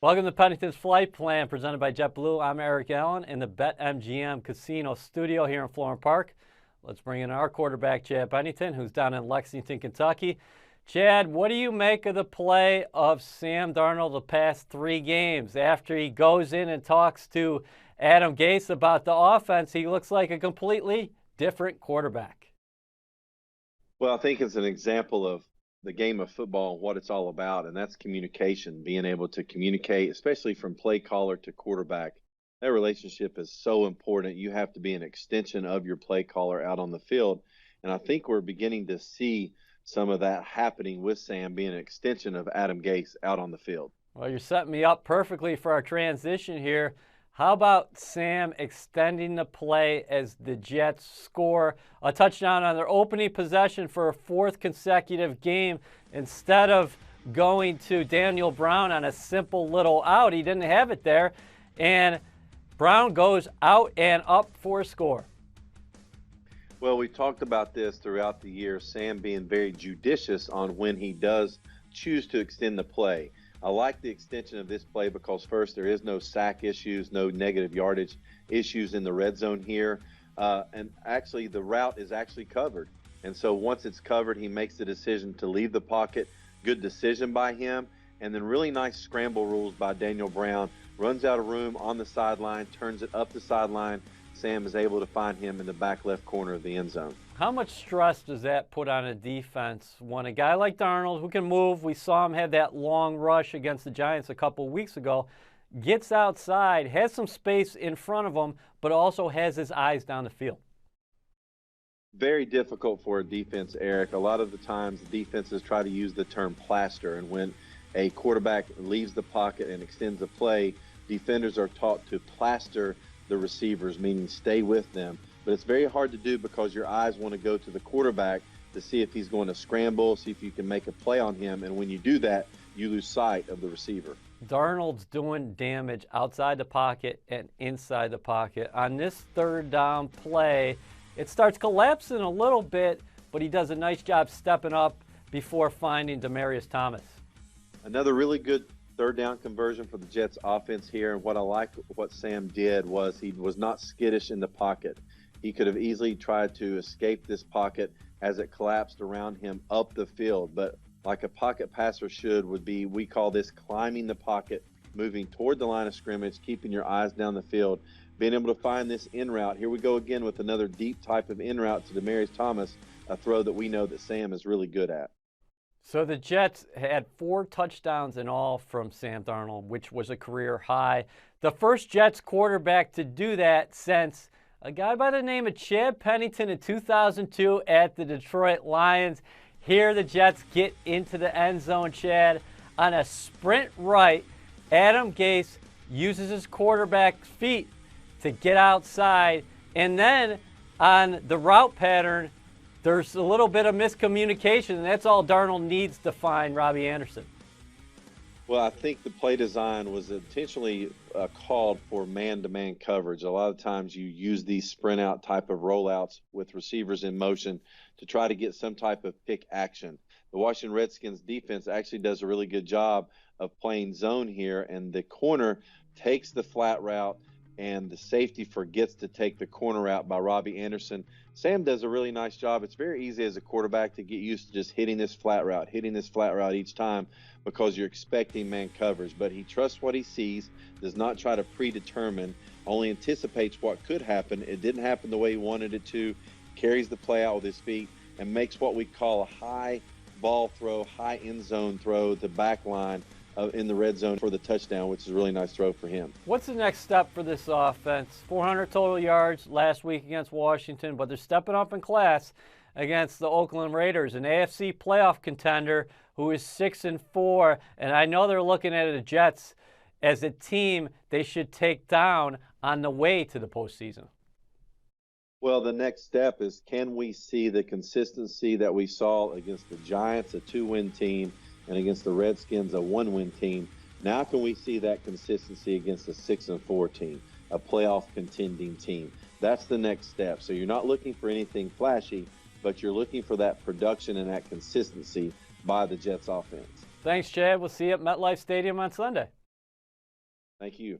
Welcome to Pennington's Flight Plan, presented by JetBlue. I'm Eric Allen in the BetMGM Casino studio here in Florham Park. Let's bring in our quarterback, Chad Pennington, who's down in Lexington, Kentucky. Chad, what do you make of the play of Sam Darnold the past 3 games? After he goes in and talks to Adam Gase about the offense, he looks like a completely different quarterback. Well, I think it's an example of the game of football and what it's all about, and that's communication, being able to communicate, especially from play caller to quarterback. That relationship is so important. You have to be an extension of your play caller out on the field, and I think we're beginning to see some of that happening with Sam being an extension of Adam Gase out on the field. Well, you're setting me up perfectly for our transition here. How about Sam extending the play as the Jets score a touchdown on their opening possession for a 4th consecutive game instead of going to Daniel Brown on a simple little out? He didn't have it there, and Brown goes out and up for a score. Well, we talked about this throughout the year, Sam being very judicious on when he does choose to extend the play. I like the extension of this play because, first, there is no sack issues, no negative yardage issues in the red zone here. And actually, the route is actually covered. And so once it's covered, he makes the decision to leave the pocket. Good decision by him. And then really nice scramble rules by Daniel Brown. Runs out of room on the sideline, turns it up the sideline. Sam is able to find him in the back left corner of the end zone. How much stress does that put on a defense when a guy like Darnold, who can move, we saw him have that long rush against the Giants a couple weeks ago, gets outside, has some space in front of him, but also has his eyes down the field? Very difficult for a defense, Eric. A lot of the times defenses try to use the term plaster, and when a quarterback leaves the pocket and extends the play, defenders are taught to plaster the receivers, meaning stay with them. But it's very hard to do because your eyes want to go to the quarterback to see if he's going to scramble, see if you can make a play on him. And when you do that, you lose sight of the receiver. Darnold's doing damage outside the pocket and inside the pocket. On this 3rd down play, it starts collapsing a little bit, but he does a nice job stepping up before finding Demaryius Thomas. Another really good 3rd down conversion for the Jets offense here. And what I like what Sam did was he was not skittish in the pocket. He could have easily tried to escape this pocket as it collapsed around him up the field. But like a pocket passer should would be, we call this climbing the pocket, moving toward the line of scrimmage, keeping your eyes down the field, being able to find this in route. Here we go again with another deep type of in route to Demaryius Thomas, a throw that we know that Sam is really good at. So the Jets had 4 touchdowns in all from Sam Darnold, which was a career high. The first Jets quarterback to do that since a guy by the name of Chad Pennington in 2002 at the Detroit Lions. Here the Jets get into the end zone, Chad. On a sprint right, Adam Gase uses his quarterback's feet to get outside. And then on the route pattern, there's a little bit of miscommunication, and that's all Darnold needs to find Robbie Anderson. Well, I think the play design was intentionally called for man-to-man coverage. A lot of times you use these sprint-out type of rollouts with receivers in motion to try to get some type of pick action. The Washington Redskins defense actually does a really good job of playing zone here, and the corner takes the flat route, and the safety forgets to take the corner route by Robbie Anderson. Sam does a really nice job. It's very easy as a quarterback to get used to just hitting this flat route each time because you're expecting man coverage. But he trusts what he sees, does not try to predetermine, only anticipates what could happen. It didn't happen the way he wanted it to, carries the play out with his feet, and makes what we call a high ball throw, high end zone throw to back line in the red zone for the touchdown, which is a really nice throw for him. What's the next step for this offense? 400 total yards last week against Washington, but they're stepping up in class against the Oakland Raiders, an AFC playoff contender who is 6-4. And I know they're looking at the Jets as a team they should take down on the way to the postseason. Well, the next step is, can we see the consistency that we saw against the Giants, a 2-win team, and against the Redskins, a 1-win team? Now can we see that consistency against a 6-4 team, a playoff contending team? That's the next step. So you're not looking for anything flashy, but you're looking for that production and that consistency by the Jets offense. Thanks, Chad. We'll see you at MetLife Stadium on Sunday. Thank you.